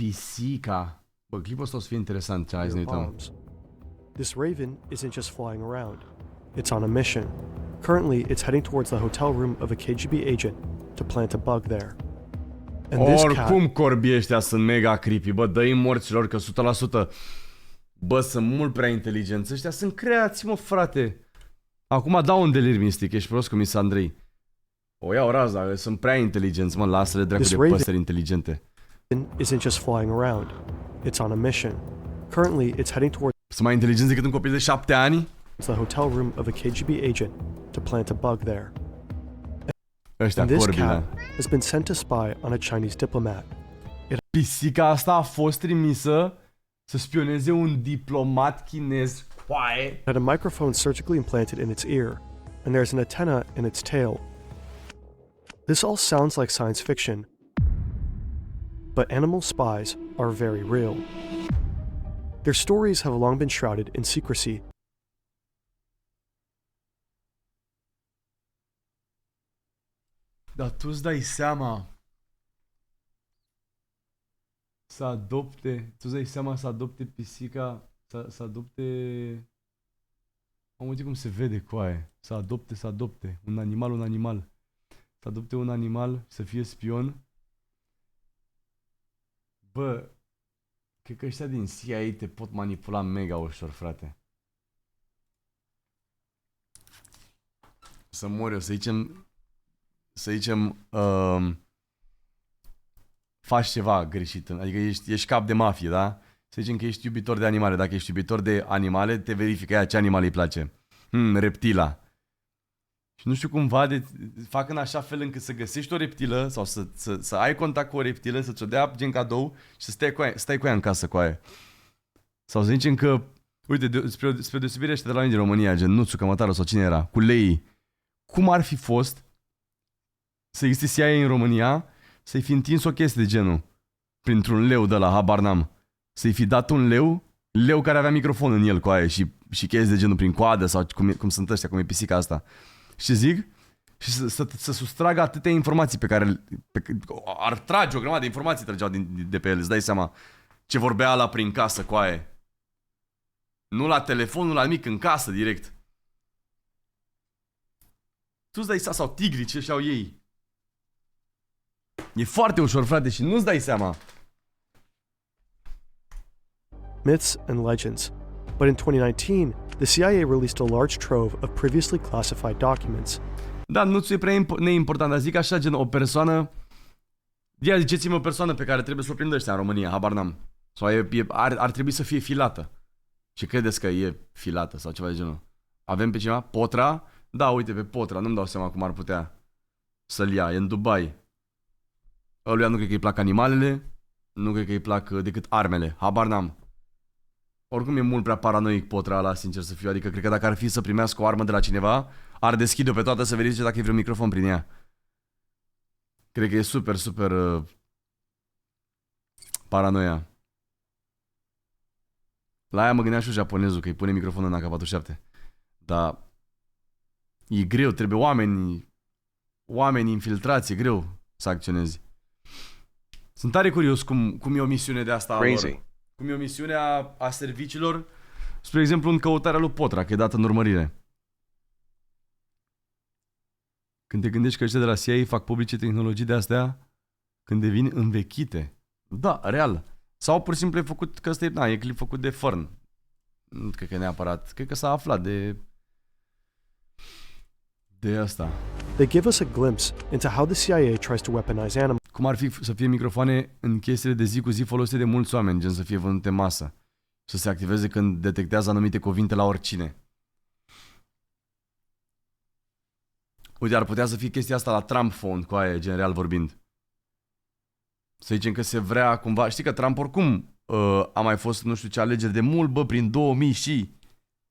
Pisica. Bă, clipul ăsta o să fie interesant. Ce hai să ne uităm. This raven isn't just flying around. It's on a mission. Currently, it's heading towards the hotel room of a KGB agent to plant a bug there. And this Oricum corbii ăștia sunt mega creepy. Bă, dă-i morților că 100%. Bă, sunt mult prea inteligenți. Ăștia sunt creați, mă, frate. Acum dau un delir mistic. Ești prost cu Miss Andrei. O iau raza, sunt prea inteligenți, mă, lasă-le dracu de păsări inteligente. Isn't just flying around. It's on a mission. Currently, it's heading towards Sunt mai inteligenți decât un copil de 7 ani? the hotel room of a KGB agent to plant a bug there. Ăștia And this corbii, cat da. has been sent to spy on a Chinese diplomat. Pisica asta a fost trimisă să spioneze un diplomat chinez. Coaie. It had a microphone surgically implanted in its ear, and there's an antenna in its tail. This all sounds like science fiction, but animal spies are very real. Their stories have long been shrouded in secrecy. Dar tu îți dai seama să adopte, tu îți dai seama să adopte pisica, să adopte, am uitat cum se vede coaie, să adopte, un animal, să adopte un animal, să fie spion. Bă, cred că ăștia din CIA te pot manipula mega ușor, frate. Să mori eu, să zicem, faci ceva greșit, adică ești cap de mafie, da? Să zicem că ești iubitor de animale. Dacă ești iubitor de animale, te verifică ea ce animal îi place. Reptila. Și nu știu cumva fac în așa fel încât să găsești o reptilă sau să ai contact cu o reptilă, să ți-o dea gen cadou și să stai cu ea în casă cu aia. Sau să zicem că, uite, spre deosebire ăștia de la noi din România, gen Nuțu, Cămătară sau cine era, cu lei, cum ar fi fost să existe CIA în România, să-i fi întins o chestie de genul printr-un leu de la habar n-am. Să-i fi dat un leu care avea microfon în el cu aia și chestii de genul prin coadă sau cum sunt ăștia, cum e pisica asta. Și zic, și să sustragă atâtea informații pe care ar trage o grămadă de informații trăgeau de pe el, îți dai seama ce vorbea ăla prin casă cu aia. Nu la telefon, nu la nimic, în casă direct. Tu îți dai seama, sau tigrii ce și-au ei. E foarte ușor, frate, și nu-ți dai seama. Myths and legends. But in 2019, the CIA released a large trove of previously classified documents. Da, nu ți-e prea neimportant, dar zic așa, gen o persoană. Ia, ziceți-mi o persoană pe care trebuie să o prindă ăștia în România, habar n-am. Sau ar trebui să fie filată. Și credeți că e filată sau ceva de genul. Avem pe cineva? Potra? Da, uite, pe Potra, nu-mi dau seama cum ar putea să-l ia, e în Dubai. Ăluia nu cred că îi plac animalele, nu cred că îi plac decât armele, habar n-am. Oricum e mult prea paranoic Potra ăla, sincer să fiu, adică cred că dacă ar fi să primească o armă de la cineva, ar deschide-o pe toată să verifice dacă e vreun microfon prin ea. Cred că e super paranoia. La aia mă gândeam și japonezul, că îi pune microfonul în AK-47. Dar e greu, trebuie oameni infiltrați, e greu să acționezi. Sunt tare curios cum e o misiune de asta a lor. Cum e o misiune a serviciilor, spre exemplu în căutarea lui Potra, că e dată în urmărire. Când te gândești că ăștia de la CIA fac publice tehnologii de astea, când devin învechite. Da, real. Sau pur și simplu e făcut, că ăsta e clip făcut de Fern. Nu cred că e neapărat, cred că s-a aflat de asta. They give us a glimpse into how the CIA tries to weaponize animals. Cum ar fi să fie microfoane în chestiile de zi cu zi folosite de mulți oameni, gen să fie vândute masă. Să se activeze când detectează anumite cuvinte la oricine. Uite, ar putea să fie chestia asta la Trump phone, cu aia, gen real vorbind. Să zicem că se vrea cumva... Știi că Trump oricum a mai fost, nu știu ce, alegeri de mult, bă, prin 2000 și...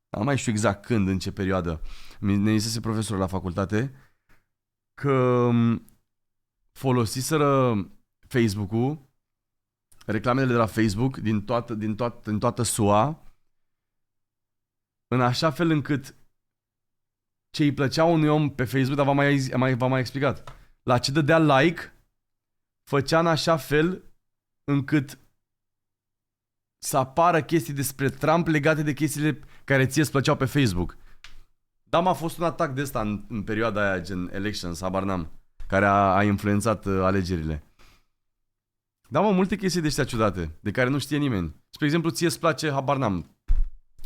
Nu mai știu exact când, în ce perioadă. Ne zisese profesorul la facultate că folosiseră Facebook-ul, reclamele de la Facebook din toată SUA, în așa fel încât ce îi plăcea unui om pe Facebook, dar v-am mai explicat, la ce dădea like, făcea în așa fel încât să apară chestii despre Trump legate de chestiile care ție îți plăceau pe Facebook. Da, m-a fost un atac de ăsta în perioada aia, gen elections, habar n-am, care a influențat alegerile. Da, mă, multe chestii de astea ciudate, de care nu știe nimeni. Spre exemplu, ție îți place, habar n-am,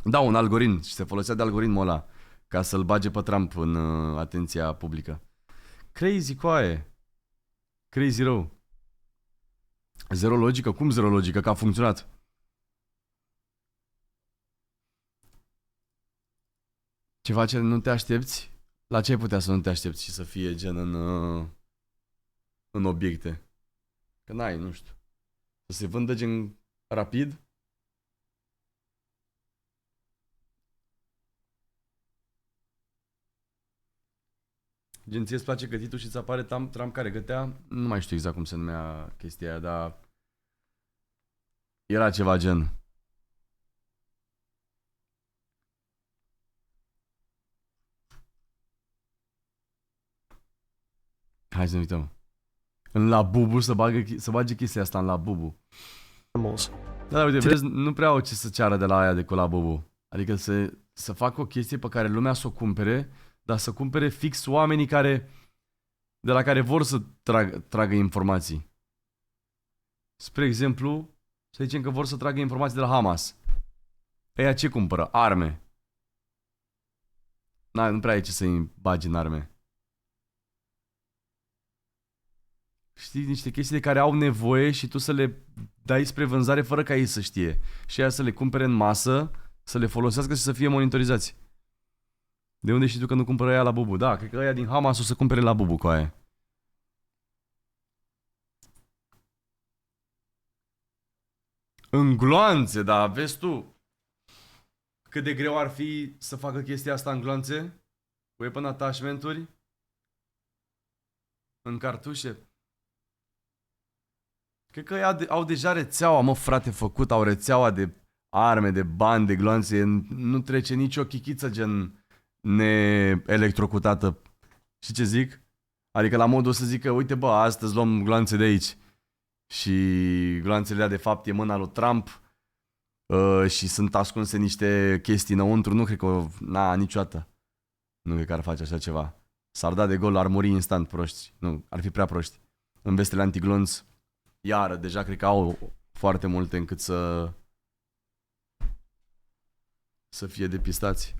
da, un algoritm și se folosea de algoritmul ăla ca să-l bage pe Trump în atenția publică. Crazy, coaie. Crazy rău. Zero logică? Cum zero logică? Că a funcționat. Ceva ce nu te aștepți? La ce ai putea să nu te aștepți și să fie gen în obiecte? Că n-ai, nu știu. Să se vândă gen rapid? Gen, ție îți place gătitul și îți apare Trump care gătea? Nu mai știu exact cum se numea chestia aia, dar era ceva gen. Hai să ne uităm. În la bubu să bage chestia asta în la bubu. Animals. Da, uite, vezi, nu prea au ce să ceară de la aia de cu la bubu. Adică să facă o chestie pe care lumea să o cumpere, dar să cumpere fix oamenii de la care vor să tragă informații. Spre exemplu, să zicem că vor să tragă informații de la Hamas. Ăia ce cumpără? Arme. Nu prea ai ce să-i bagi în arme. Știi, niște chestii de care au nevoie și tu să le dai spre vânzare fără ca ei să știe. Și aia să le cumpere în masă, să le folosească și să fie monitorizați. De unde știi tu că nu cumpără aia la bubu? Da, cred că aia din Hamas o să cumpere la bubu cu aia. În gloanțe, da, vezi tu cât de greu ar fi să facă chestia asta în gloanțe? Weapon attachment-uri? În cartușe? Cred că au deja rețeaua, mă, frate, făcut, au rețeaua de arme, de bani, de gloanțe, nu trece nicio chichiță gen neelectrocutată. Și ce zic? Adică la modul să zică, uite bă, astăzi luăm gloanțe de aici. Și gloanțele de fapt e mâna lui Trump și sunt ascunse niște chestii înăuntru, nu cred că, niciodată. Nu cred că ar face așa ceva. S-ar da de gol, ar muri instant proști. Nu, ar fi prea proști. În vestele antiglonț, iară, deja cred că au foarte multe încât să fie depistați.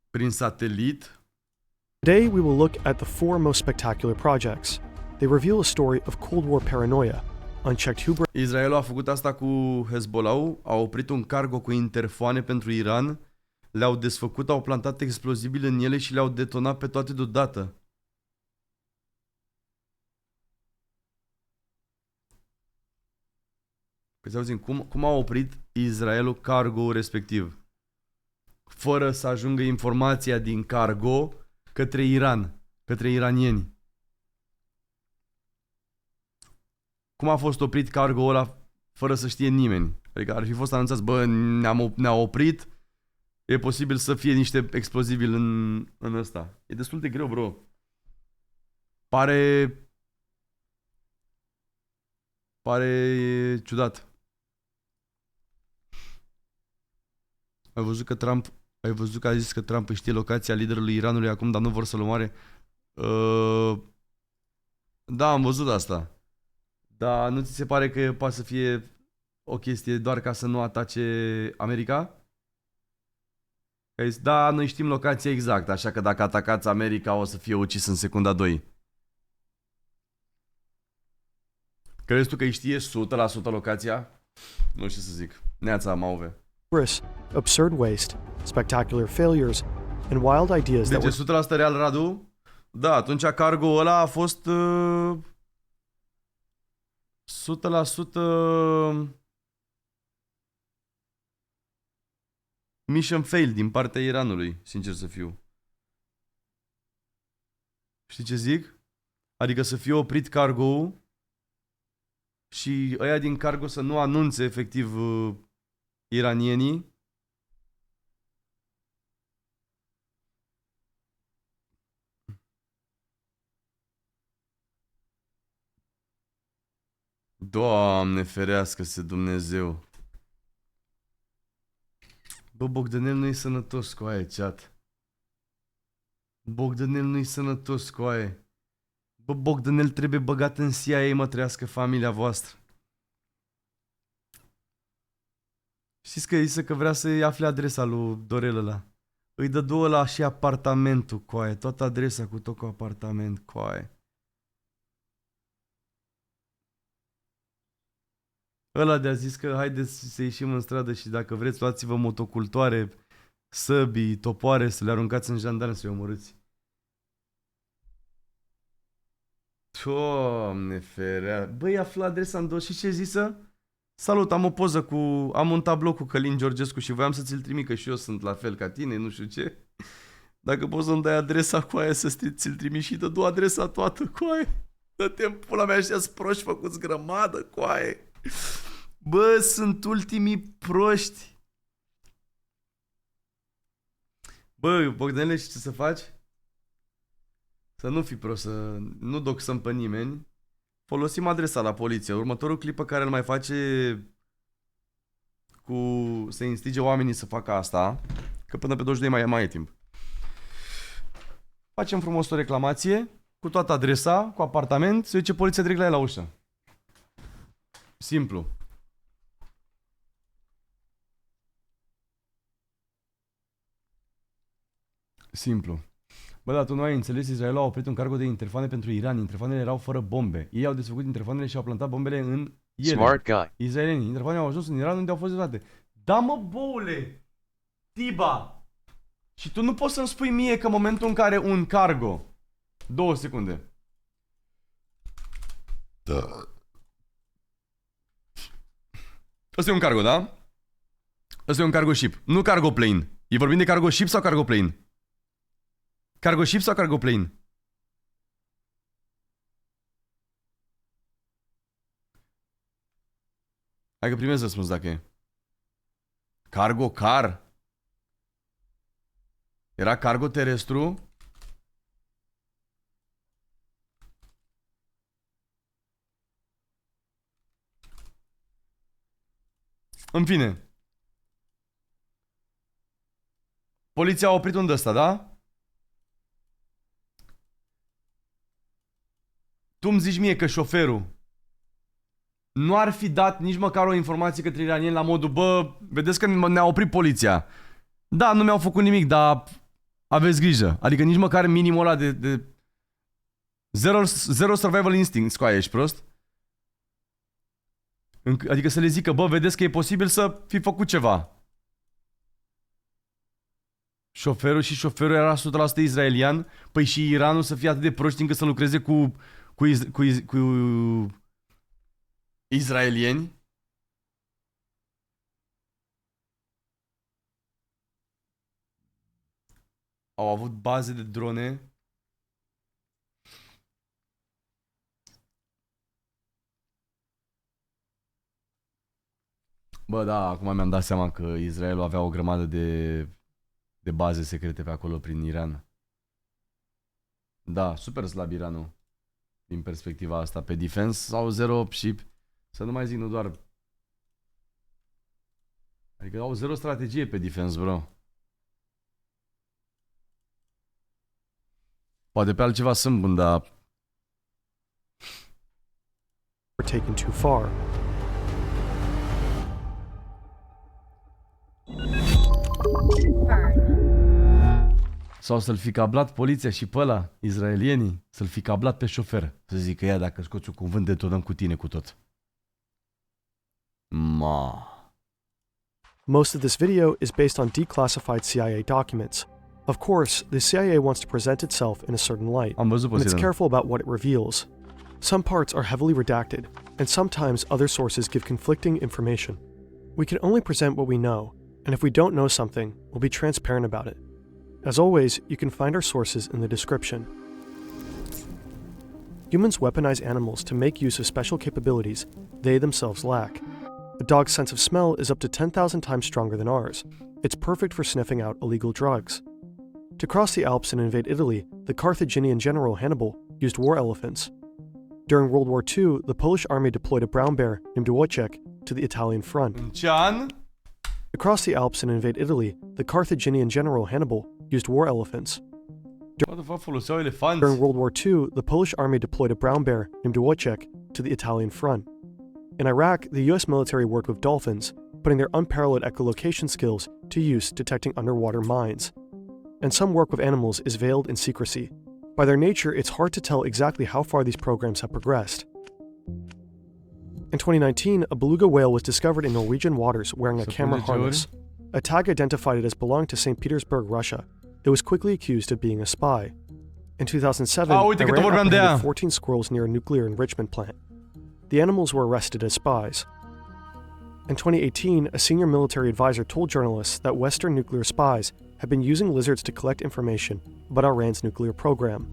Prin satelit. Today, we will look at the 4 most spectacular projects. They reveal a story of Cold War paranoia, unchecked hubris. Israelul a făcut asta cu Hezbollah, a oprit un cargo cu interfoane pentru Iran, le-au desfăcut, au plantat explozibile în ele și le-au detonat pe toate deodată. Păi să auzim, cum a oprit Israelul cargo respectiv? Fără să ajungă informația din cargo către Iran, către iranieni. Cum a fost oprit cargo-ul ăla fără să știe nimeni? Adică ar fi fost anunțați, bă, ne-a oprit, e posibil să fie niște explozibili în ăsta. E destul de greu, bro. Pare ciudat. Ai văzut că a zis că Trump știe locația liderului Iranului acum, dar nu vor să-l omoare? Da, am văzut asta. Dar nu ți se pare că poate să fie o chestie doar ca să nu atace America? Da, noi știm locația exactă, așa că dacă atacați America o să fie ucis în secunda 2. Crezi tu că îi știe 100% locația? Nu știu să zic. Neața, Mauve. Absurd waste, spectacular failures, and wild ideas that Deci were 100% real, Radu? Da, atunci cargo-ul ăla a fost 100% mission fail din partea Iranului, sincer să fiu. Știi ce zic? Adică să fie oprit cargo-ul și ăia din cargo să nu anunțe efectiv iranienii. Doamne, ferească-se Dumnezeu. Bă, Bogdanel nu-i sănătos cu aia, chat. Bogdanel nu-i sănătos cu aia. Bă, Bogdanel trebuie băgat în CIA, mă, trăiască familia voastră. Știți că zise că vrea să-i afle adresa lui Dorel ăla. Îi dă două la și apartamentul, coaie. Toată adresa cu tot cu apartament, coaie. Ăla de-a zis că haideți să ieșim în stradă și dacă vreți luați-vă motocultoare, săbii, topoare, să le aruncați în jandarmi să-i omorâți. Doamne ferea. Băi, află adresa în două și ce zisă? Salut, am o poză cu... Am un tablou cu Călin Georgescu și voiam să ți-l trimit, că și eu sunt la fel ca tine, nu știu ce. Dacă poți să-mi dai adresa cu aia să ți-l trimi și dă două adresa toată cu aia. Dă-te în pula mea, ăștia-s proști făcuți grămadă cu aia. Bă, sunt ultimii proști. Bă, Bogdanele, știi ce să faci? Să nu fii prost, să nu doxăm pe nimeni. Folosim adresa la poliție. Următorul clip pe care îl mai face cu să instige oamenii să facă asta, că până pe 22 mai e timp. Facem frumos o reclamație cu toată adresa, cu apartament, se duce poliția direct la el la ușă. Simplu. Simplu. Bă, dar tu nu ai înțeles, Israelul a oprit un cargo de interfoane pentru Iran. Interfoanele erau fără bombe. Ei au desfăcut interfoanele și au plantat bombele în ele. Smart guy. Israelienii. Interfoanele au ajuns în Iran unde au fost dezolate. Da, mă, boule! Tiba! Și tu nu poți să-mi spui mie că în momentul în care un cargo... 2 secunde. Da. Ăsta e un cargo, da? Ăsta e un cargo ship. Nu cargo plane. E vorbim de cargo ship sau cargo plane? Cargo ship sau cargo plane? Hai că primez răspuns dacă e. Cargo car? Era cargo terestru? În fine. Poliția a oprit un ăsta, da? Tu îmi zici mie că șoferul nu ar fi dat nici măcar o informație către iranieni la modul, bă, vedeți că ne-a oprit poliția. Da, nu mi-au făcut nimic, dar aveți grijă. Adică nici măcar minimul ăla de zero survival instinct, scoaie, ești prost? Adică să le zică, bă, vedeți că e posibil să fi făcut ceva. Șoferul era 100% israelian, păi și Iranul să fie atât de proști încât să lucreze cu israelieni? Au avut baze de drone. Bă, da, acum mi-am dat seama că Israelul avea o grămadă de baze secrete pe acolo prin Iran. Da, super slab Iranul din perspectiva asta. Pe defense sau 0 și să nu mai zic, nu doar... Adică au 0 strategie pe defense, bro. Poate pe altceva sunt bun, dar... taken too far. Sau să-l fi cablat poliția și pe ăla, israelienii, să-l fi cablat pe șofer. Să zică, ia, dacă scoți un cuvânt, detonăm cu tine cu tot. Ma. Most of this video is based on declassified CIA documents. Of course, the CIA wants to present itself in a certain light, Am văzut and it's Poseidon. careful about what it reveals. Some parts are heavily redacted, and sometimes other sources give conflicting information. We can only present what we know, and if we don't know something, we'll be transparent about it. As always, you can find our sources in the description. Humans weaponize animals to make use of special capabilities they themselves lack. A dog's sense of smell is up to 10,000 times stronger than ours. It's perfect for sniffing out illegal drugs. To cross the Alps and invade Italy, the Carthaginian general Hannibal used war elephants. During World War II, the Polish army deployed a brown bear named Wojciech to the Italian front. În ce an? To cross the Alps and invade Italy, the Carthaginian general Hannibal used war elephants. What the fuck, foloseau elefanți? During World War II, the Polish army deployed a brown bear named Wojciech to the Italian front. In Iraq, the US military worked with dolphins, putting their unparalleled echolocation skills to use detecting underwater mines. And some work with animals is veiled in secrecy. By their nature, it's hard to tell exactly how far these programs have progressed. In 2019, a beluga whale was discovered in Norwegian waters wearing a camera harness. A tag identified it as belonging to St. Petersburg, Russia. It was quickly accused of being a spy. In 2007, Iran apprehended 14 squirrels near a nuclear enrichment plant. The animals were arrested as spies. In 2018, a senior military advisor told journalists that Western nuclear spies have been using lizards to collect information about Iran's nuclear program.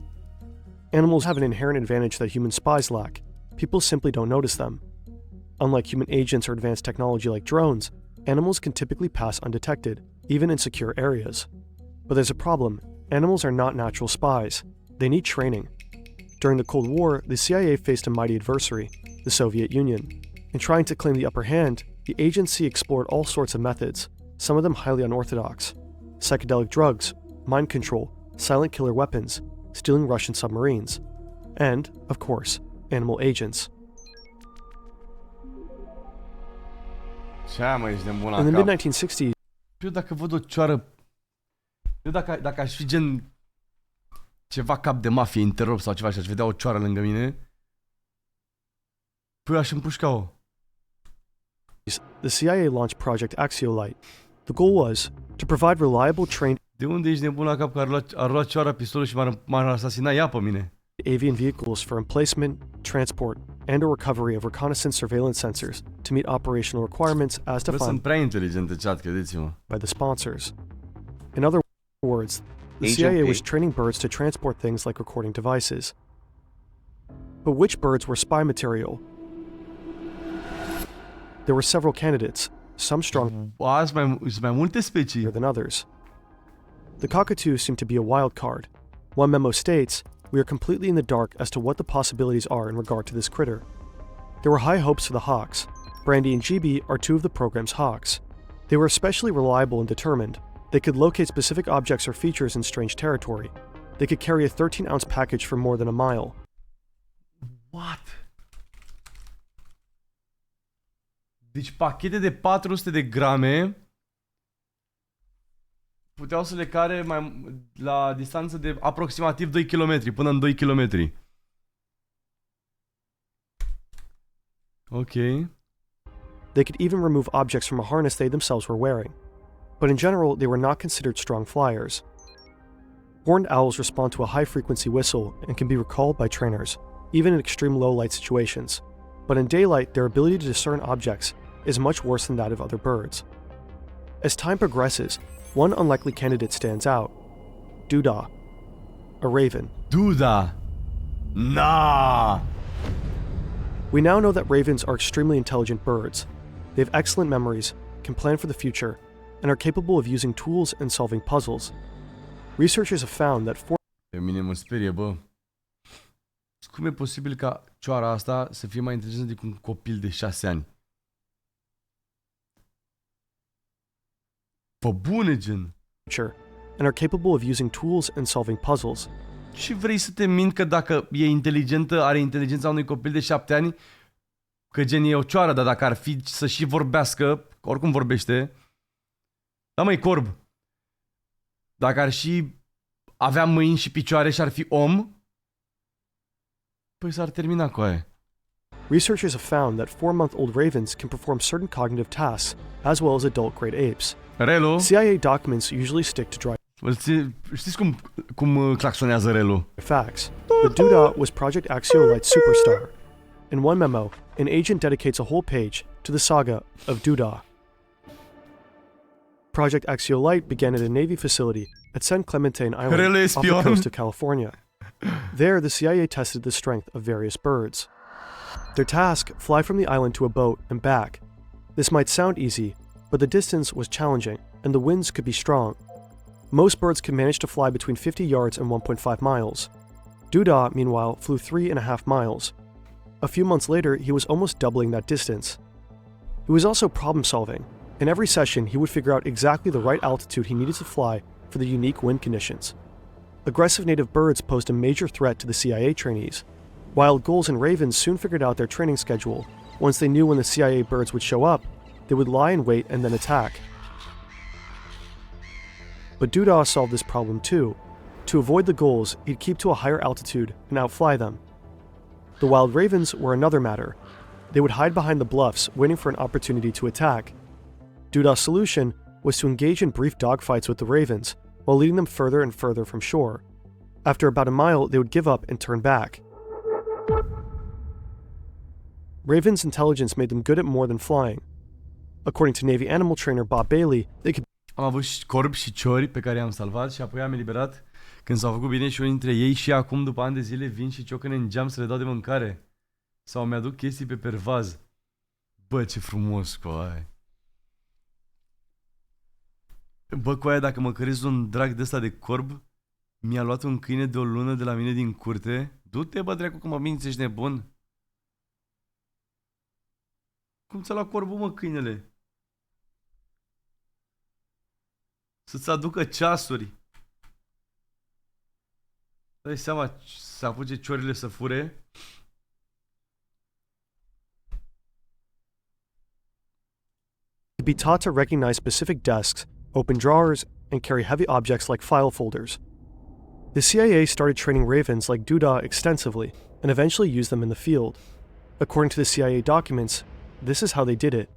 Animals have an inherent advantage that human spies lack. People simply don't notice them. Unlike human agents or advanced technology like drones, animals can typically pass undetected, even in secure areas. But there's a problem. Animals are not natural spies. They need training. During the Cold War, the CIA faced a mighty adversary, the Soviet Union. In trying to claim the upper hand, the agency explored all sorts of methods, some of them highly unorthodox. Psychedelic drugs, mind control, silent killer weapons, stealing Russian submarines, and, of course, animal agents. Ce mă, ești nebun la In the cap. mid-1960s, Eu dacă văd o cioară... Eu dacă aș fi gen... ceva cap de mafie, interop sau ceva și aș vedea o cioară lângă mine... Păi aș împușca-o. the CIA launched Project Axiolite. The goal was to provide reliable trained De unde ești nebun la cap că ar lua cioara pistolul și m-ar asasina ea pe mine? avian vehicles for emplacement, transport, and or recovery of reconnaissance surveillance sensors to meet operational requirements as Bă, sunt defined prea inteligent în chat, credeți-mă. by the sponsors. In other words, the Agent CIA P. was training birds to transport things like recording devices. But which birds were spy material? There were several candidates, some stronger Sunt mai multe specii. than others. The cockatoo seemed to be a wild card. One memo states, "We are completely in the dark as to what the possibilities are in regard to this critter." There were high hopes for the hawks. Brandy and GB are two of the program's hawks. They were especially reliable and determined. They could locate specific objects or features in strange territory. They could carry a 13-ounce package for more than a mile. What? Deci pachete de 400 de grame puteau să le care la distanță de aproximativ 2 km, până în 2 km. Ok. They could even remove objects from a harness they themselves were wearing. But in general, they were not considered strong flyers. Horned owls respond to a high-frequency whistle and can be recalled by trainers, even in extreme low-light situations. But in daylight, their ability to discern objects is much worse than that of other birds. As time progresses, one unlikely candidate stands out. Doodah, a raven. Duda! Nah! We now know that ravens are extremely intelligent birds. They have excellent memories, can plan for the future, and are capable of using tools and solving puzzles. Researchers have found that Pe mine mă sperie, bă. Cum e posibil ca cioara asta să fie mai inteligentă decât un copil de 6 ani? Pe bune, gen. and are capable of using tools and solving puzzles. Și vrei să te mint că dacă e inteligentă, are inteligența unui copil de 7 ani, că gen e o cioară, dar dacă ar fi să și vorbească, că oricum vorbește, da măi, corb, dacă ar și avea mâini și picioare și ar fi om, păi s-ar termina cu aia. Researchers have found that 4-month-old ravens can perform certain cognitive tasks, as well as adult great apes. Relu? CIA documents usually stick to dry Știți cum claxonează Relu? facts. The Doodah was Project Axiolite superstar. In one memo, an agent dedicates a whole page to the saga of Doodah. Project Axiolite began at a Navy facility at San Clementine Island off the coast of California. There, the CIA tested the strength of various birds. Their task, fly from the island to a boat and back. This might sound easy, but the distance was challenging, and the winds could be strong. Most birds can manage to fly between 50 yards and 1.5 miles. Doodah, meanwhile, flew 3.5 miles. A few months later, he was almost doubling that distance. He was also problem-solving. In every session, he would figure out exactly the right altitude he needed to fly for the unique wind conditions. Aggressive native birds posed a major threat to the CIA trainees. Wild gulls and ravens soon figured out their training schedule. Once they knew when the CIA birds would show up, they would lie in wait and then attack. But Doodah solved this problem too. To avoid the gulls, he'd keep to a higher altitude and outfly them. The wild ravens were another matter. They would hide behind the bluffs, waiting for an opportunity to attack. Doodah's solution was to engage in brief dogfights with the ravens, while leading them further and further from shore. After about a mile, they would give up and turn back. Ravens' intelligence made them good at more than flying. According to Navy animal trainer Bob Bailey, they could... Am avut și corbi și ciori pe care i-am salvat și apoi am eliberat când s-au făcut bine și unii dintre ei și acum, după ani de zile, vin și ciocăne în geam să le dau de mâncare. Sau mi-aduc chestii pe pervaz. Bă, ce frumos, coaie. Bă, coaie, dacă mă cărezi un drag de ăsta de corb, mi-a luat un câine de o lună de la mine din curte. Du-te, bă, dracu, că mă minți, ești nebun. Cum ți-a luat corbul, mă, câinele? Să-ți aducă ceasuri. Dai seama, să apuce ciorile să fure. be taught to recognize specific desks, open drawers, and carry heavy objects like file folders. The CIA started training ravens like Doodah extensively and eventually used them in the field. According to the CIA documents, this is how they did it.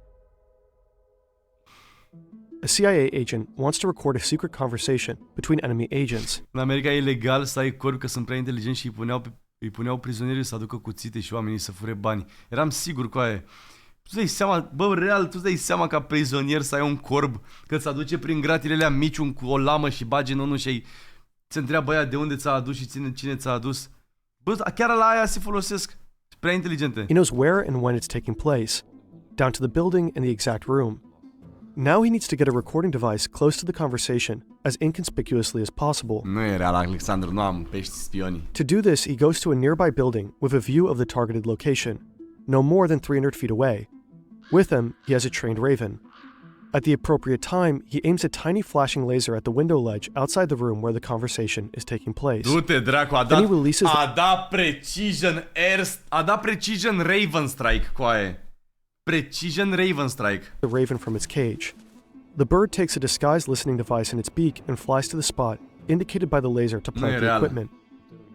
A CIA agent wants to record a secret conversation between enemy agents. În America e legal să ai corbi că sunt prea inteligenți și îi puneau prizonierii să aducă cuțite și oamenii să fure bani. Eram sigur cu aia. Tu dai seama, bă, real, tu dai seama ca prizonier să ai un corb, că îți aduce prin gratile alea mici o lamă și bagi în unul și se întreabă aia de unde ți-a adus și cine ți-a adus. Bă, chiar la aia se folosesc. Prea inteligente. He knows where and when it's taking place, down to the building and the exact room. Now he needs to get a recording device close to the conversation as inconspicuously as possible. Nu e real, Alexandru, nu am pești spioni. To do this, he goes to a nearby building with a view of the targeted location, no more than 300 feet away. With him, he has a trained raven. At the appropriate time, he aims a tiny flashing laser at the window ledge outside the room where the conversation is taking place. Du-te, dracu, a dat Precision Raven Strike, coaie. Precision Raven Strike. The raven from its cage. The bird takes a disguised listening device in its beak and flies to the spot indicated by the laser to plant the equipment.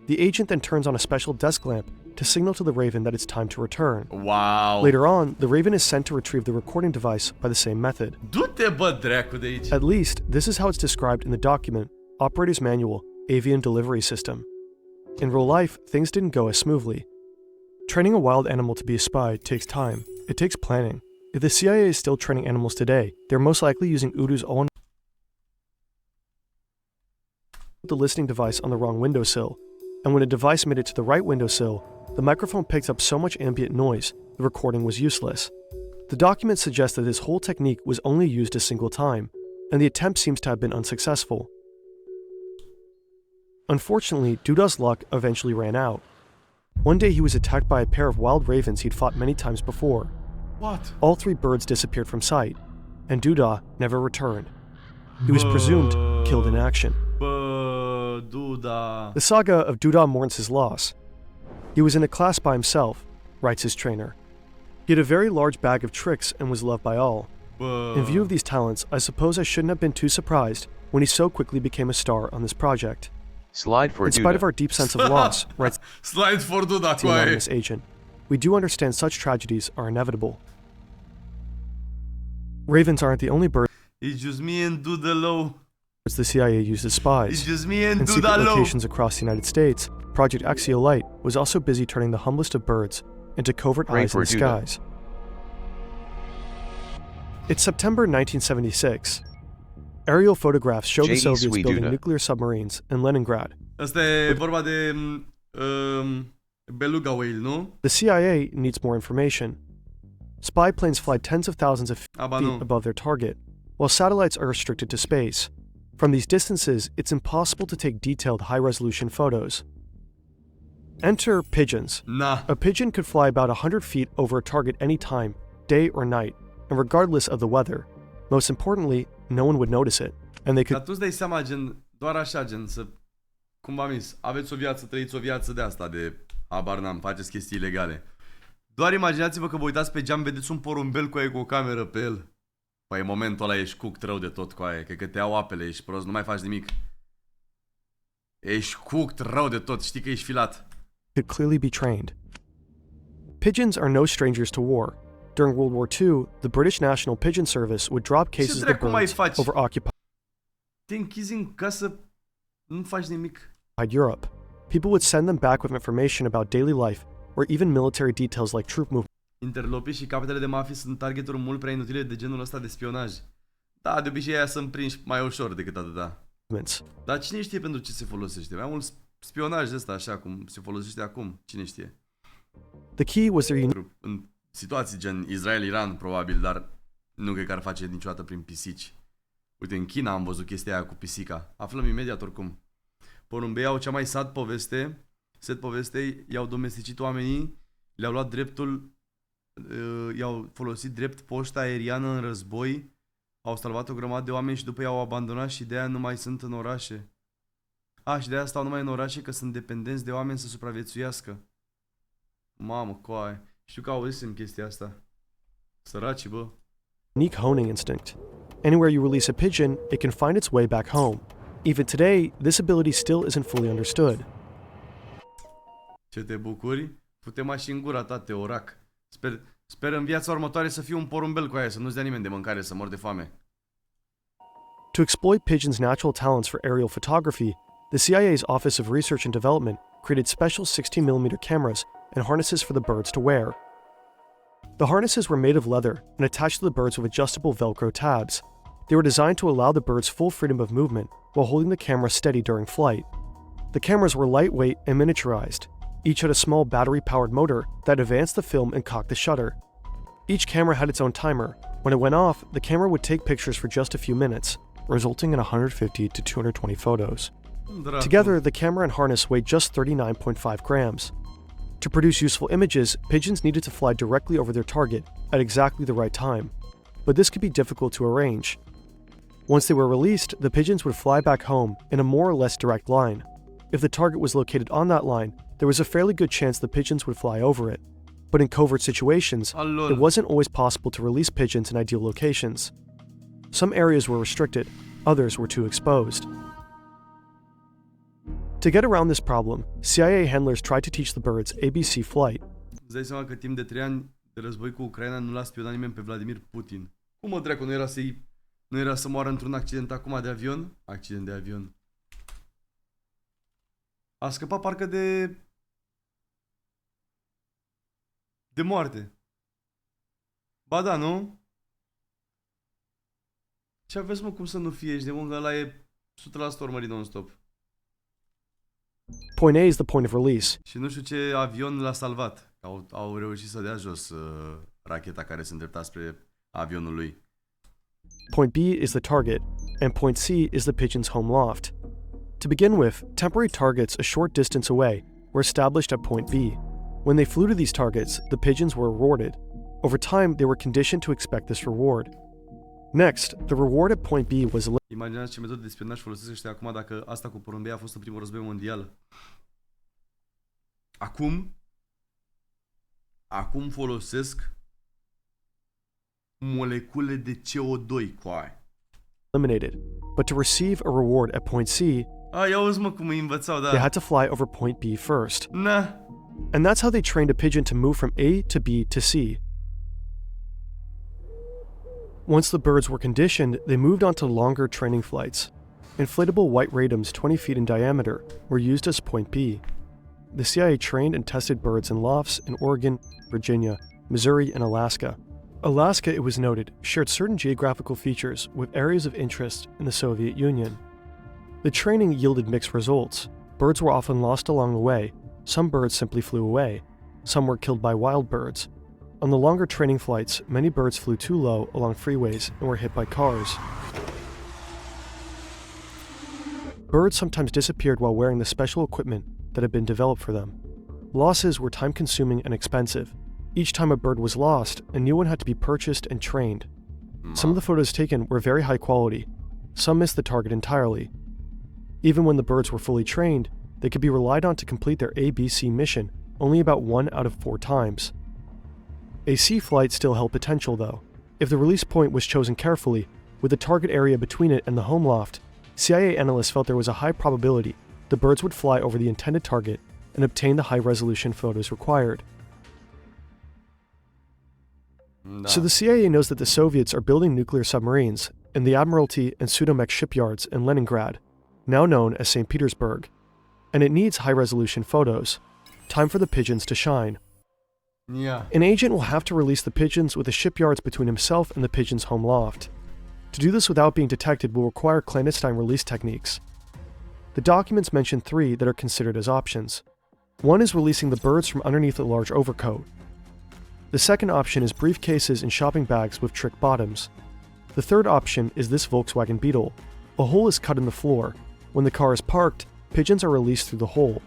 The agent then turns on a special desk lamp to signal to the raven that it's time to return. Wow. Later on, the raven is sent to retrieve the recording device by the same method. Du-te, bă, dracu, de aici. At least, this is how it's described in the document, Operator's Manual, Avian Delivery System. In real life, things didn't go as smoothly. Training a wild animal to be a spy takes time. It takes planning. If the CIA is still training animals today, they're most likely using Udu's own the listening device on the wrong windowsill. And when a device made it to the right windowsill, the microphone picked up so much ambient noise, the recording was useless. The document suggests that this whole technique was only used a single time, and the attempt seems to have been unsuccessful. Unfortunately, Doodah's luck eventually ran out. One day he was attacked by a pair of wild ravens he'd fought many times before. What? All three birds disappeared from sight, and Doodah never returned. He was presumed killed in action. Doodah. The saga of Doodah mourns his loss. He was in a class by himself, writes his trainer. He had a very large bag of tricks and was loved by all. In view of these talents, I suppose I shouldn't have been too surprised when he so quickly became a star on this project. Slide for In spite of our deep sense of loss, writes Slide for Doodah, the anonymous agent, we do understand such tragedies are inevitable. Ravens aren't the only birds It's just me and Doodah. the CIA used as spies. It's just me and In secret Doodah. locations across the United States, Project Axiolite was also busy turning the humblest of birds into covert Pray eyes in for the Doodah. skies. It's September 1976. Aerial photographs show the J.E. Soviets building Doodah. nuclear submarines in Leningrad. Asta e vorba de beluga whale, nu? The CIA needs more information. Spy planes fly tens of thousands of Aba feet nu. above their target, while satellites are restricted to space. From these distances, it's impossible to take detailed high-resolution photos. Enter pigeons. Na. A pigeon could fly about 100 feet over a target any time, day or night, and regardless of the weather. Most importantly, no one would notice it, and they Dar could tu îți dai seama, gen, doar așa, gen, să... Cum v-am zis, aveți o viață, trăiți o viață de asta, de... Habar n-am, faceți chestii ilegale. Doar imaginați-vă că vă uitați pe geam, vedeți un porumbel cu aia cu o cameră pe el. Păi în momentul ăla ești cuct rău de tot cu aia, că te iau apele, ești prost, nu mai faci nimic. Ești cuct rău de tot, știi că ești filat. could clearly be trained. Pigeons are no strangers to war. During World War II, the British National Pigeon Service would drop cases of the birds over occupied Te închizi în casă, nu faci nimic. Europe. People would send them back with information about daily life or even military details like troop Interlopii și capetele de mafii sunt targeturi mult prea inutile de genul ăsta de spionaj. Da, de obicei aia sunt prinși mai ușor decât atâta. movements. Dar cine știe pentru ce se folosește? Mai mult spionaj ăsta așa cum se folosește acum, cine știe. The key was their unique În situații gen Israel-Iran probabil, dar nu cred că ar face niciodată prin pisici. Uite, în China am văzut chestia aia cu pisica. Aflăm imediat oricum. Porumbei au cea mai sad poveste, i-au domesticit oamenii, le-au luat dreptul, i-au folosit drept poștă aeriană în război, au salvat o grămadă de oameni și după i-au abandonat și de aia nu mai sunt în orașe. Și de aia stau numai în orașe că sunt dependenți de oameni să supraviețuiască. Mamă, coaie. Știu că auzisem chestia asta. Săraci, bă. unique honing instinct. Anywhere you release a pigeon, it can find its way back home. Even today, this ability still isn't fully understood. Ce te bucuri? Fute-mă și în gura ta, te orac. Sper în viața următoare să fiu un porumbel cu aia, să nu-ți dea nimeni de mâncare, să mor de foame. To exploit pigeons' natural talents for aerial photography, the CIA's Office of Research and Development created special 16mm cameras and harnesses for the birds to wear. The harnesses were made of leather and attached to the birds with adjustable Velcro tabs. They were designed to allow the birds full freedom of movement while holding the camera steady during flight. The cameras were lightweight and miniaturized. Each had a small battery-powered motor that advanced the film and cocked the shutter. Each camera had its own timer. When it went off, the camera would take pictures for just a few minutes, resulting in 150 to 220 photos. Together, the camera and harness weighed just 39.5 grams. To produce useful images, pigeons needed to fly directly over their target at exactly the right time. But this could be difficult to arrange. Once they were released, the pigeons would fly back home in a more or less direct line. If the target was located on that line, there was a fairly good chance the pigeons would fly over it. But in covert situations, it wasn't always possible to release pigeons in ideal locations. Some areas were restricted, others were too exposed. To get around this problem, CIA handlers tried to teach the birds ABC flight. Îți dai seama că timp de 3 ani de război cu Ucraina nu l-a spionat nimeni pe Vladimir Putin. Cum mă dracu, nu era să moară într-un accident acum de avion? Accident de avion. A scăpat parcă de moarte. Ba da, nu? Ce aveți, mă, cum să nu fie? Ești de mult, ăla e 100% urmărit non-stop. Point A is the point of release. Și nu știu ce avion l-a salvat. Au reușit să dea jos racheta care se îndrepta spre avionul lui. Point B is the target, and point C is the pigeon's home loft. To begin with, temporary targets a short distance away were established at point B. When they flew to these targets, the pigeons were rewarded. Over time, they were conditioned to expect this reward. Next, the reward at point B was Imaginați ce metode de spionaj folosesc ăștia acum dacă asta cu porumbei a fost în primul război mondial. Acum folosesc molecule de CO2 cu aia. eliminated. But to receive a reward at point C, Ia auzi, mă, cum îi învățau, da. they had to fly over point B first. Na. And that's how they trained a pigeon to move from A to B to C. Once the birds were conditioned, they moved on to longer training flights. Inflatable white radums 20 feet in diameter were used as point B. The CIA trained and tested birds in lofts in Oregon, Virginia, Missouri, and Alaska. Alaska, it was noted, shared certain geographical features with areas of interest in the Soviet Union. The training yielded mixed results. Birds were often lost along the way. Some birds simply flew away. Some were killed by wild birds. On the longer training flights, many birds flew too low along freeways and were hit by cars. Birds sometimes disappeared while wearing the special equipment that had been developed for them. losses were time-consuming and expensive. Each time a bird was lost, a new one had to be purchased and trained. Some of the photos taken were very high quality. Some missed the target entirely. Even when the birds were fully trained, they could be relied on to complete their ABC mission only about 1 out of 4 times. A sea flight still held potential though. If the release point was chosen carefully, with the target area between it and the home loft, CIA analysts felt there was a high probability the birds would fly over the intended target and obtain the high-resolution photos required. Da. So the CIA knows that the Soviets are building nuclear submarines in the Admiralty and Sudomek shipyards in Leningrad, now known as St. Petersburg, and it needs high-resolution photos. Time for the pigeons to shine. Yeah. An agent will have to release the pigeons with the shipyards between himself and the pigeons' home loft. To do this without being detected will require clandestine release techniques. The documents mention 3 that are considered as options. One is releasing the birds from underneath a large overcoat. The second option is briefcases and shopping bags with trick bottoms. The third option is this Volkswagen Beetle. A hole is cut in the floor. When the car is parked, pigeons are released through the hole.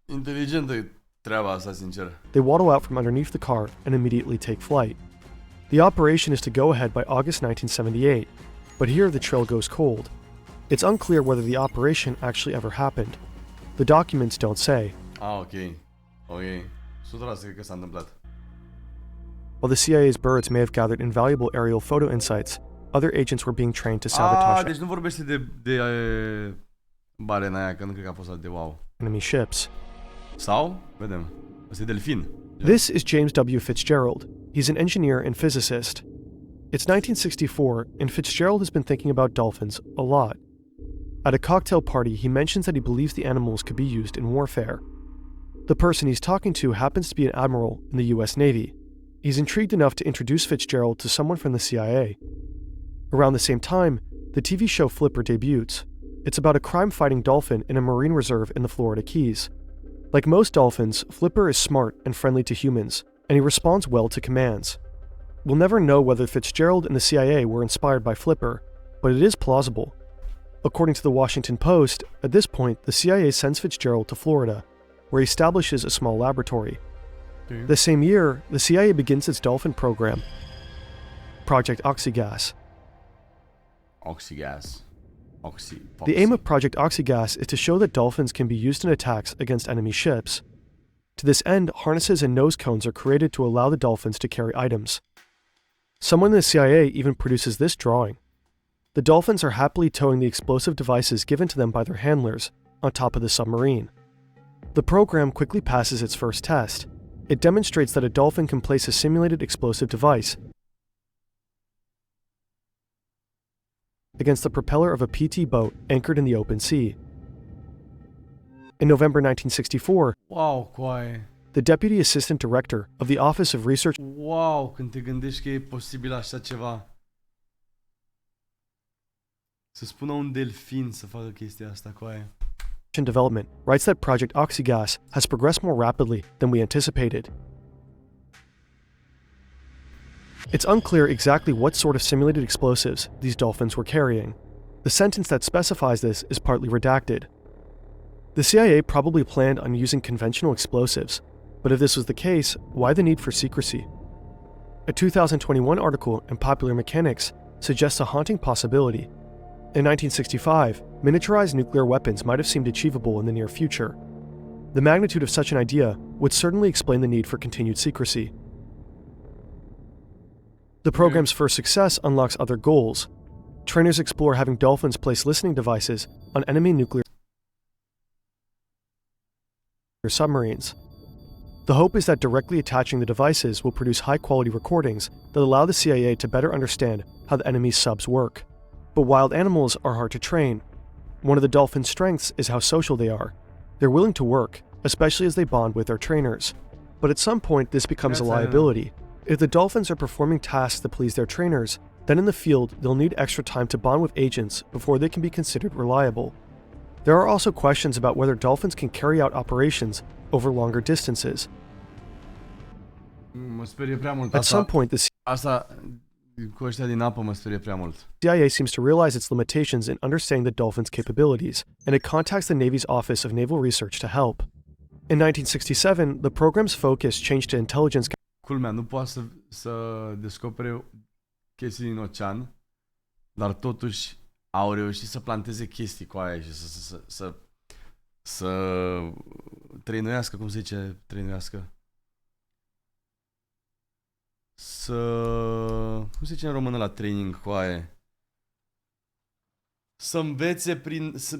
Inteligentă treaba asta, sincer. They waddle out from underneath the car and immediately take flight. The operation is to go ahead by August 1978, but here the trail goes cold. It's unclear whether the operation actually ever happened. The documents don't say. Ok. Ok. 100% cred că s-a întâmplat. While the CIA's birds may have gathered invaluable aerial photo insights, other agents were being trained to sabotage Deci nu vorbește de balena aia, că nu cred că a fost atât de wow. enemy ships. Sau? Vedem. Ăsta e delfin. This is James W. Fitzgerald. He's an engineer and physicist. It's 1964, and Fitzgerald has been thinking about dolphins a lot. At a cocktail party, he mentions that he believes the animals could be used in warfare. The person he's talking to happens to be an admiral in the US Navy. He's intrigued enough to introduce Fitzgerald to someone from the CIA. Around the same time, the TV show Flipper debuts. It's about a crime-fighting dolphin in a marine reserve in the Florida Keys. Like most dolphins, Flipper is smart and friendly to humans, and he responds well to commands. We'll never know whether Fitzgerald and the CIA were inspired by Flipper, but it is plausible. According to the Washington Post, at this point, the CIA sends Fitzgerald to Florida, where he establishes a small laboratory. The same year, the CIA begins its dolphin program, Project Oxygas. Oxygas. The aim of Project Oxygas is to show that dolphins can be used in attacks against enemy ships. To this end, harnesses and nose cones are created to allow the dolphins to carry items. Someone in the CIA even produces this drawing. The dolphins are happily towing the explosive devices given to them by their handlers on top of the submarine. The program quickly passes its first test. It demonstrates that a dolphin can place a simulated explosive device against the propeller of a PT boat anchored in the open sea. In November 1964, Wow, coaie. the Deputy Assistant Director of the Office of Research Wow, când te gândești că e posibil așa ceva. Să spună un delfin să facă chestia asta, coaie. and Development writes that Project Oxygas has progressed more rapidly than we anticipated. It's unclear exactly what sort of simulated explosives these dolphins were carrying. The sentence that specifies this is partly redacted. The CIA probably planned on using conventional explosives, but if this was the case, why the need for secrecy? A 2021 article in Popular Mechanics suggests a haunting possibility. In 1965, miniaturized nuclear weapons might have seemed achievable in the near future. The magnitude of such an idea would certainly explain the need for continued secrecy. The program's first success unlocks other goals. Trainers explore having dolphins place listening devices on enemy nuclear submarines. The hope is that directly attaching the devices will produce high-quality recordings that allow the CIA to better understand how the enemy's subs work. But wild animals are hard to train. One of the dolphins' strengths is how social they are. They're willing to work, especially as they bond with their trainers. But at some point, this becomes a liability. If the dolphins are performing tasks that please their trainers, then in the field, they'll need extra time to bond with agents before they can be considered reliable. There are also questions about whether dolphins can carry out operations over longer distances. Mă sperie prea mult. At some point, the Asta cu ăștia din apă mă sperie prea mult. CIA seems to realize its limitations in understanding the dolphin's capabilities, and it contacts the Navy's Office of Naval Research to help. In 1967, the program's focus changed to intelligence. Culmea, nu poate să descopere chestii din ocean, dar totuși au reușit să planteze chestii cu aia și să trăinuiască, cum se zice, trăinuiască? Cum se zice în română la training cu aia? Să învețe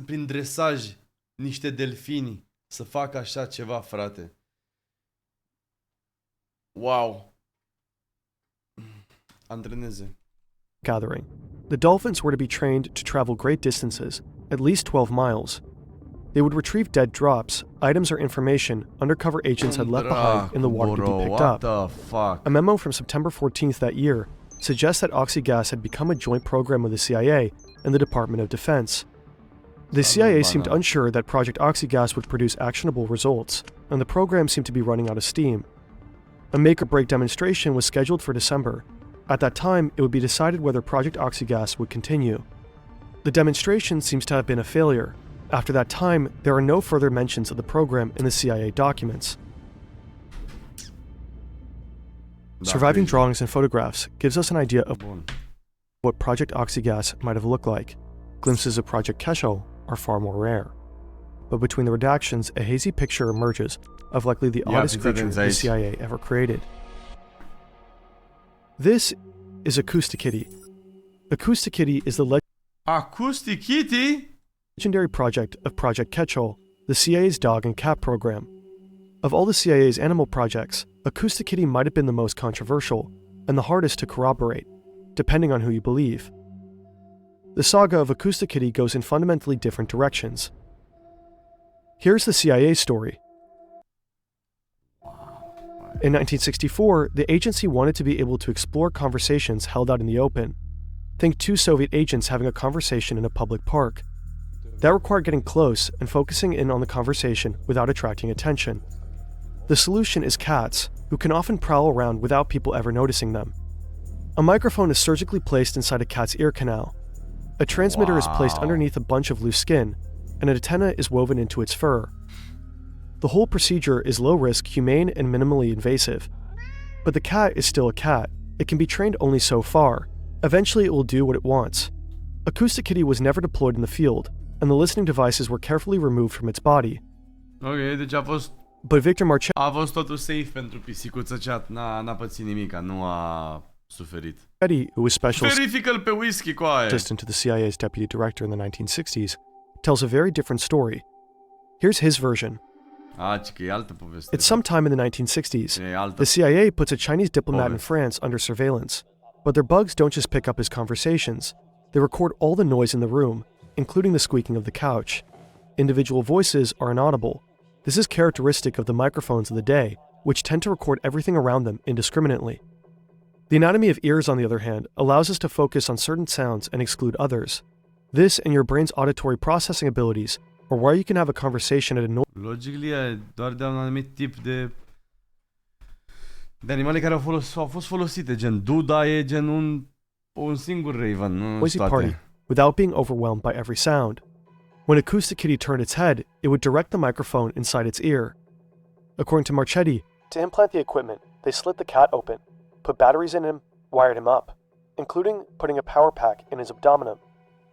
prin dresaj niște delfini să facă așa ceva, frate. Wow. Antreneze. Gathering. The dolphins were to be trained to travel great distances, at least 12 miles. They would retrieve dead drops, items or information undercover agents had left behind in the water to be picked up. What the fuck? A memo from September 14th that year suggests that Oxygas had become a joint program of the CIA and the Department of Defense. The CIA seemed unsure that Project Oxygas would produce actionable results, and the program seemed to be running out of steam. A make-or-break demonstration was scheduled for December. At that time, it would be decided whether Project Oxygas would continue. The demonstration seems to have been a failure. After that time, there are no further mentions of the program in the CIA documents. Surviving drawings and photographs gives us an idea of what Project Oxygas might have looked like. Glimpses of Project Pigeon are far more rare. But between the redactions, a hazy picture emerges of likely the oddest creature the CIA ever created. This is Acoustic Kitty. Acoustic Kitty is the Acoustic Kitty? legendary project of Project Pigeon, the CIA's dog and cat program. Of all the CIA's animal projects, Acoustic Kitty might have been the most controversial and the hardest to corroborate, depending on who you believe. The saga of Acoustic Kitty goes in fundamentally different directions. Here's the CIA story. In 1964, the agency wanted to be able to explore conversations held out in the open. Think two Soviet agents having a conversation in a public park. That required getting close and focusing in on the conversation without attracting attention. The solution is cats, who can often prowl around without people ever noticing them. A microphone is surgically placed inside a cat's ear canal. A transmitter is placed underneath a bunch of loose skin, and an antenna is woven into its fur. The whole procedure is low-risk, humane, and minimally invasive. But the cat is still a cat. It can be trained only so far. Eventually it will do what it wants. Acoustic Kitty was never deployed in the field, and the listening devices were carefully removed from its body. Ok, deci a fost But Victor Marchetti, a fost totul safe pentru pisicuță chat. N-a pățit nimica, nu a suferit. who was special Verifică-l pe whisky cu aia. assistant to the CIA's deputy director in the 1960s, tells a very different story. Here's his version. Că e altă poveste. It's sometime in the 1960s. E altă. The CIA puts a Chinese diplomat in France under surveillance, but their bugs don't just pick up his conversations. They record all the noise in the room, including the squeaking of the couch. Individual voices are inaudible. This is characteristic of the microphones of the day, which tend to record everything around them indiscriminately. The anatomy of ears, on the other hand, allows us to focus on certain sounds and exclude others. This and your brain's auditory processing abilities are why you can have a conversation at a Logically e doar de un anumit tip de animale care au fost folosite, gen duda e gen un singur raven, nu noisy toate. party without being overwhelmed by every sound. When Acoustic Kitty turned its head, it would direct the microphone inside its ear. According to Marchetti, to implant the equipment, they slit the cat open, put batteries in him, wired him up, including putting a power pack in his abdomen.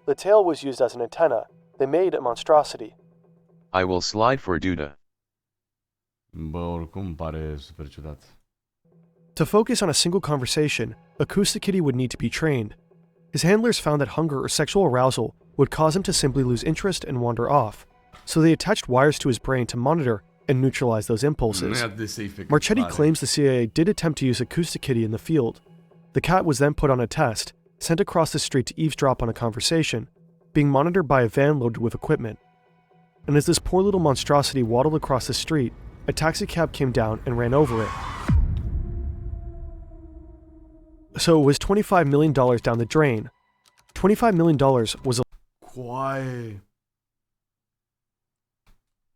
The tail was used as an antenna. They made a monstrosity. I will slide for Duda. Bă, oricum pare super ciudat. To focus on a single conversation, Acoustic Kitty would need to be trained. His handlers found that hunger or sexual arousal would cause him to simply lose interest and wander off, so they attached wires to his brain to monitor and neutralize those impulses. Marchetti claims the CIA did attempt to use Acoustic Kitty in the field. The cat was then put on a test, sent across the street to eavesdrop on a conversation, being monitored by a van loaded with equipment. And as this poor little monstrosity waddled across the street, a taxicab came down and ran over it. So it was $25 million down the drain. $25 million was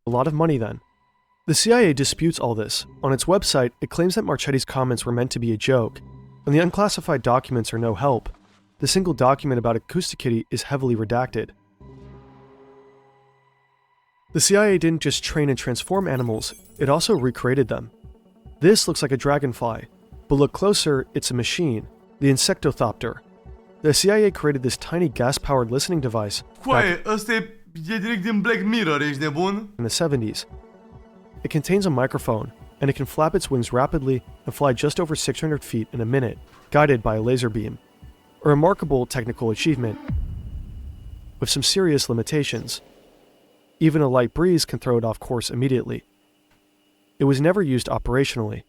a lot of money then. The CIA disputes all this. On its website, it claims that Marchetti's comments were meant to be a joke, and the unclassified documents are no help. The single document about Acoustic Kitty is heavily redacted. The CIA didn't just train and transform animals, it also recreated them. This looks like a dragonfly, but look closer, it's a machine, the Insectothopter. The CIA created this tiny gas-powered listening device Coaie, ăsta e direct din Black Mirror, ești nebun? in the 70s. It contains a microphone, and it can flap its wings rapidly and fly just over 600 feet in a minute, guided by a laser beam. A remarkable technical achievement, with some serious limitations. Even a light breeze can throw it off course immediately. It was never used operationally.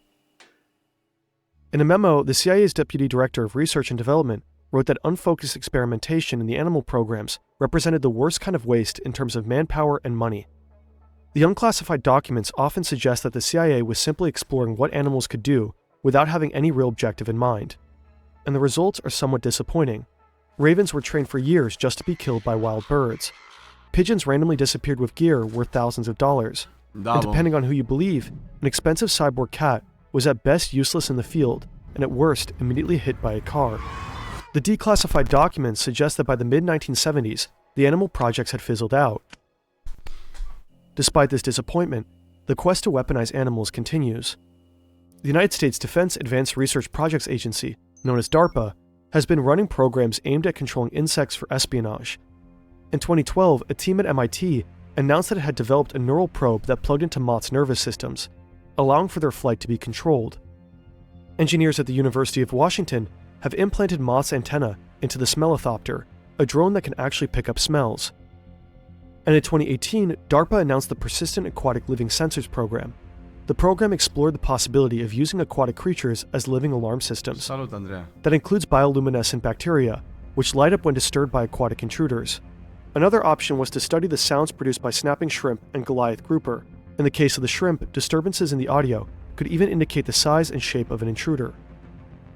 In a memo, the CIA's Deputy Director of Research and Development wrote that unfocused experimentation in the animal programs represented the worst kind of waste in terms of manpower and money. The unclassified documents often suggest that the CIA was simply exploring what animals could do without having any real objective in mind. And the results are somewhat disappointing. Ravens were trained for years just to be killed by wild birds. Pigeons randomly disappeared with gear worth thousands of dollars. Da, And bă. depending on who you believe, an expensive cyborg cat was at best useless in the field, and at worst immediately hit by a car. The declassified documents suggest that by the mid-1970s, the animal projects had fizzled out. Despite this disappointment, the quest to weaponize animals continues. The United States Defense Advanced Research Projects Agency, known as DARPA, has been running programs aimed at controlling insects for espionage. In 2012, a team at MIT announced that it had developed a neural probe that plugged into moths' nervous systems, allowing for their flight to be controlled. Engineers at the University of Washington have implanted moths' antennae into the Smellithopter, a drone that can actually pick up smells. And in 2018, DARPA announced the Persistent Aquatic Living Sensors program. The program explored the possibility of using aquatic creatures as living alarm systems. Salut, Andreea. That includes bioluminescent bacteria, which light up when disturbed by aquatic intruders. Another option was to study the sounds produced by snapping shrimp and Goliath grouper. In the case of the shrimp, disturbances in the audio could even indicate the size and shape of an intruder.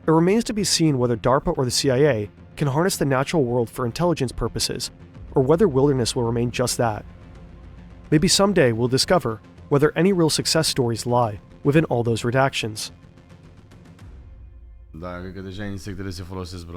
It remains to be seen whether DARPA or the CIA can harness the natural world for intelligence purposes, or whether wilderness will remain just that. Maybe someday we'll discover whether any real success stories lie within all those redactions. Da, cred că deja insectele se folosesc, bro.